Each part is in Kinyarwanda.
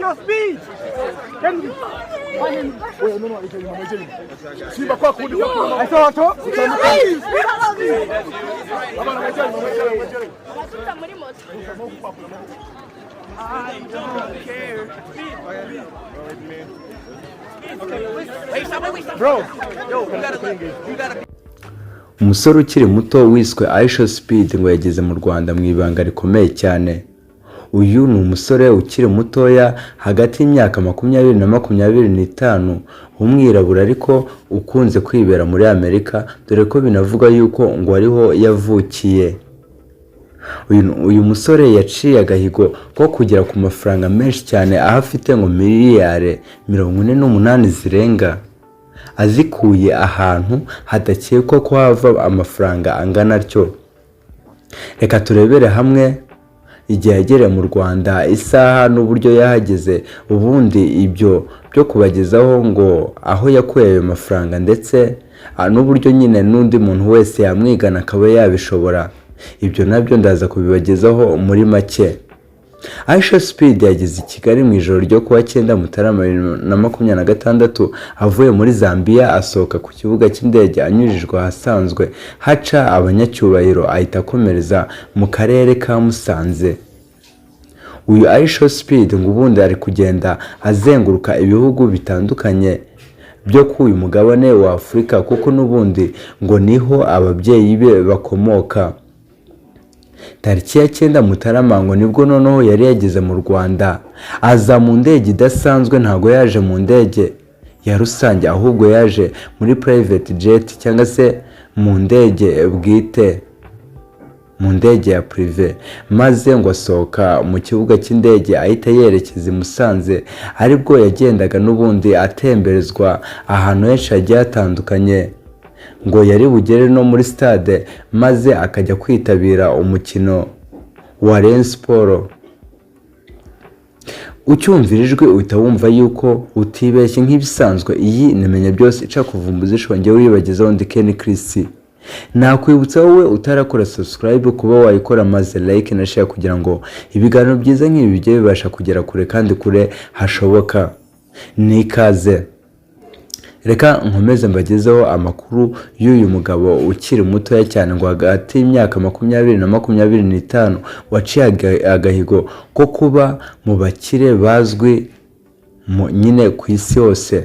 your speed. Can you? Wait, no, Simba kwa kundi kwa. I saw to. Please. I don't care. Bro, yo, you gotta. Umusore ukiri muto wiswe Aisha Speed ngo yageze mu Rwanda mu ibanga rikomeye cyane. Uyu ni umusore ukiri mutoya hagati y'imyaka 20 na 25 umwirabura ariko ukunze kwibera muri Amerika dore ko binavuga yuko ngo ariho yavukiye. Uyu musore yaciye agahigo ko kugera ku mafaranga menshi cyane aho afite ngo miliyari 48 zirenga azikuye ahantu hadakekwa ko hava amafaranga angana atyo. Reka turebere hamwe igihe yagereye mu Rwanda, isaha n'uburyo yahageze, ubundi ibyo byo kubagezaho ngo aho yakuye ayo mafaranga ndetse n'uburyo nyine n'undi muntu wese yamwigana akaba yabishobora. Ibyo nabyo ndaza kubibagezaho muri make. Aisha Speed yageze i Kigali mu ijoro ryo kuwa 9 Mutarama 2026 avuye muri Zambia asohoka ku kibuga cy'indege anyujijwe ahasanzwe haca abanyacyubahiro ahita akomereza mu karere ka Musanze. Uyu Aisha Speed ngo ubundi ari kugenda azenguruka ibihugu bitandukanye byo ku uyu mugabane wa Afurika kuko n'ubundi ngo niho ababyeyi be bakomoka. Tariki ya 9 Mutarama ngo nibwo noneho yari yageze mu Rwanda, aza mu ndege idasanzwe, ntago yaje mu ndege ya rusange ahubwo yaje muri private jet cyangwa se mu ndege bwite, mu ndege ya prive, maze ngo asohoka mu kibuga cy'indege ahita yerekeza i Musanze, aribwo yagendaga n'ubundi atemberezwa ahantu henshi hagiye hatandukanye ngo yari bugere no muri stade maze akajya kwitabira umukino wa Rayon Sport. Ucyumvirijwe uhita wumva yuko utibeshye nk'ibisanzwe. Iyi nimenya byose ica kuvumbuza ishonge wibagezaho ndi Ken Chris. Nakwibutsa wowe utarakora subscribe kuba wayikora maze like na share kugira ngo ibiganiro byiza nk'ibi bijye bibasha kugera kure kandi kure hashoboka. Nikaze. Reka nkomeze mbagezeho amakuru y'uyu mugabo ukiri muto cyane ngo hagati y'imyaka 20 na 25 waciye agahigo ko kuba mu bakire bazwi nyine ku isi yose.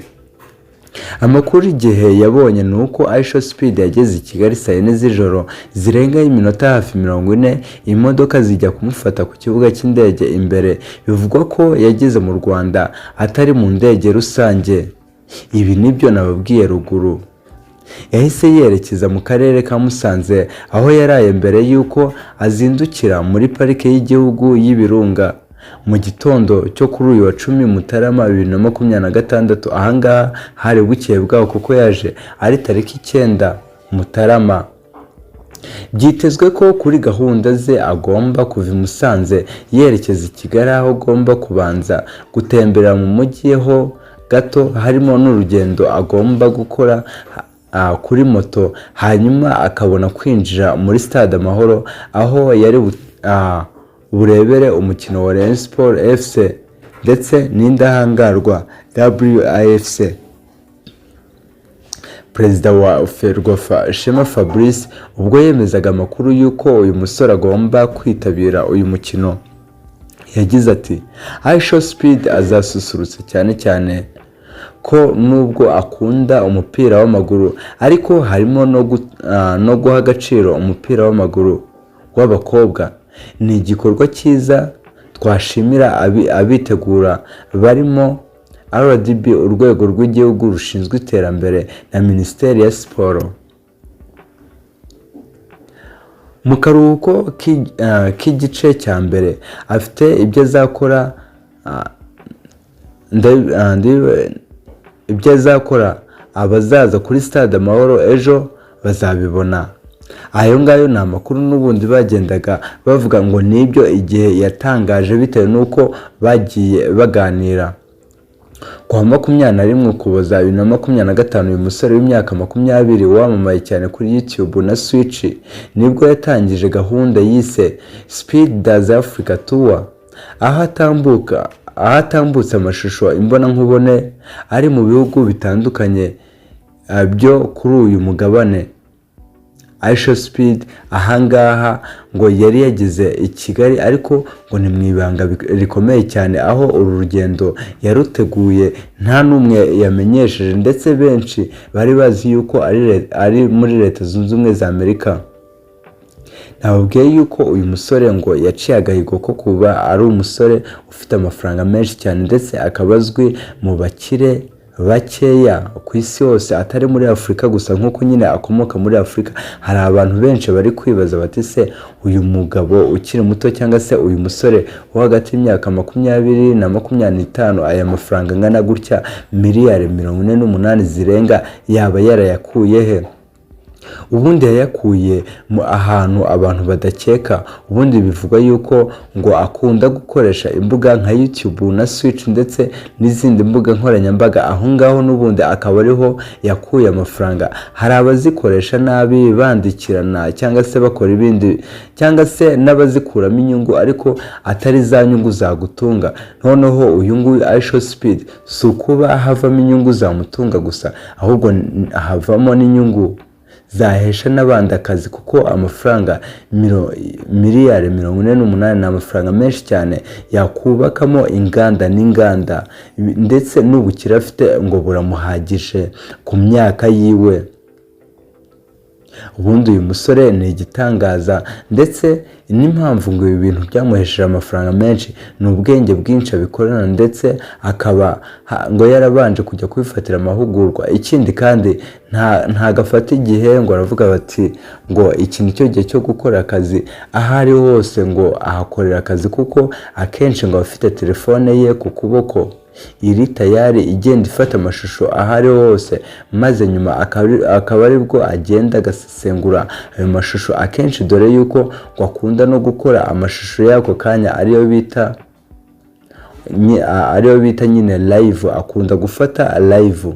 Amakuru igihe yabonye nuko Aisha Speed yageze i Kigali saa 4 z'ijoro zirenga iminota hafi 40 imodoka zijya kumufata ku kibuga cy'indege imbere. Bivugwa ko yageze mu Rwanda atari mu ndege rusange. Ibi nibyo nababwiye ruguru. Yahise yerekeza mu karere ka Musanze aho yaraye mbere yuko azindukira muri parike y'igihugu y'Ibirunga mu gitondo cyo kuri uyu wa 10 Mutarama 2026. Ahangaha hari bukeye bwaho kuko yaje ari tariki 9 Mutarama. Byitezwe ko kuri gahunda ze agomba kuva i Musanze yerekeza i Kigali aho agomba kubanza gutembera mu mujyi ho gato, harimo n'urugendo agomba gukora kuri moto, hanyuma akabona kwinjira muri Stade Amahoro aho yari burebere umukino wa Rayon Sport FC ndetse n'indahangarwa WAFC. Perezida wa Ferwafa Shema Fabrice ubwo yemezaga amakuru yuko uyu musore agomba kwitabira uyu mukino yagize ati Aisha Speed azasusurutsa cyane ko nubwo akunda umupira w'amaguru ariko harimo no guha agaciro umupira w'amaguru w'abakobwa. Ni igikorwa cyiza twashimira abitegura barimo RDB, urwego rw'igihugu rushinzwe iterambere, na Minisiteri ya Siporo. Mu karuhuko k'igice cya mbere afite ibyo azakora abazaza kuri Stade Amahoro ejo bazabibona. Ayo ngayo ni amakuru n'ubundi bagendaga bavuga ngo nibyo igihe yatangaje bitewe nuko bagiye baganira. Kwa 21 Ukuboza 2025 uyu musore w'imyaka 20 wamamaye cyane kuri YouTube na Switch nibwo yatangije gahunda yise Speed Does Africa Tour, aho atambuka atambutse amashusho imbonankubone ari mu bihugu bitandukanye byo kuri uyu mugabane. Aisha Speed ahangaha ngo yari yageze i Kigali ariko ngo ni mu ibanga rikomeye cyane, aho uru rugendo yaruteguye nta n'umwe yamenyesheje, ndetse benshi bari bazi yuko ari muri Leta Zunze Ubumwe za Amerika. Nababwiye yuko uyu musore ngo yaciye agahigo ko kuba ari umusore ufite amafaranga menshi cyane, ndetse akaba azwi mu bakire bakeya ku isi yose, atari muri Afurika gusa. Nk'uko nyine akomoka muri Afurika, hari abantu benshi bari kwibaza bati se uyu mugabo ukiri muto cyangwa se uyu musore wo hagati y'imyaka 20 na 25, aya mafaranga angana gutya miliyari 48 zirenga yaba yarayakuye he? Ubundi yayakuye mu ahantu abantu badakeka. Ubundi bivuga yuko ngo akunda gukoresha imbuga nka YouTube na Switch ndetse n'izindi mbuga nkoranyambaga. Aho ngaho n'ubundi akaba ariho yakuye amafaranga. Hari abazikoresha nabi bandikirana cyangwa se bakora ibindi, cyangwa se n'abazikuramo inyungu ariko atari za nyungu zagutunga. Noneho uyu nguyu Aisha Speed si ukuba havamo inyungu zamutunga gusa, ahubwo havamo n'inyungu zahesha n'abandi akazi, kuko amafaranga miliyari 48 ni amafaranga menshi cyane yakubakamo inganda n'inganda, ndetse n'ubukire afite ngo buramuhagije ku myaka yiwe. Ubundi uyu musore ni igitangaza, ndetse n'impamvu ngo ibi bintu byamuhesheje amafaranga menshi ni ubwenge bwinshi abikorana, ndetse akaba ngo yarabanje kujya kwifatira amahugurwa. Ikindi kandi nta gafata igihe ngo aravuga bati ngo iki nicyo gihe cyo gukora akazi. Ahari hose ngo ahakorera akazi, kuko akenshi ngo afite telefone ye ku kuboko iri tayari igenda ifata amashusho ahari hose, maze nyuma akaba aribwo agenda agasesengura ayo mashusho. Akenshi dore yuko ngo akunda no gukora amashusho y'ako kanya ariyo bita nyine live, akunda gufata live.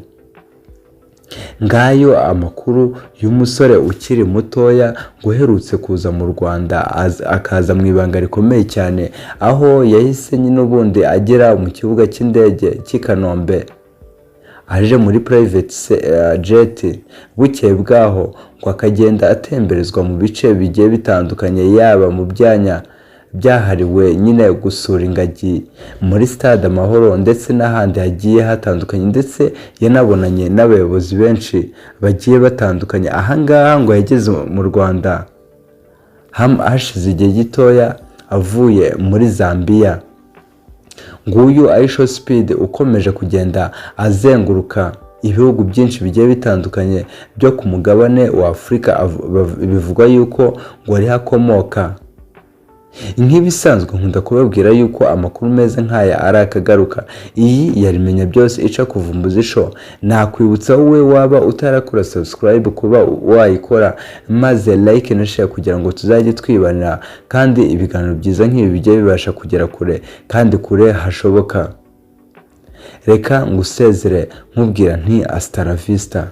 Ngayo amakuru y'umusore ukiri mutoya guherutse kuza mu Rwanda, akaza mu ibanga rikomeye cyane, aho yahise nyine ubundi agera mu kibuga cy'indege cy'i Kanombe aje muri private jet. Bukeye bwaho ngo akagenda atemberezwa mu bice bigiye bitandukanye, yaba mu byanya byahariwe nyine gusura ingagi muri Stade Amahoro ndetse n'ahandi hagiye hatandukanye, ndetse yanabonanye n'abayobozi benshi bagiye batandukanye. Ahangaha ngo yageze mu Rwanda hashize igihe gitoya avuye muri Zambia. Nguyu Aisha Speed ukomeje kugenda azenguruka ibihugu byinshi bigiye bitandukanye byo ku mugabane wa Afurika. Bivugwa yuko ngo ari hakomoka. Nk'ibisanzwe nkunda kubabwira yuko amakuru meza nk'aya ari akagaruka. Iyi yarimenya byose ica kuvumbuza isho. Nakwibutsa wowe waba utarakora subscribe kuba wayikora, maze like na share kugira ngo tuzajye twibanira, kandi ibiganiro byiza nk'ibi bijye bibasha kugera kure, kandi kure hashoboka. Reka ngusezere nkubwira nti hasta la vista.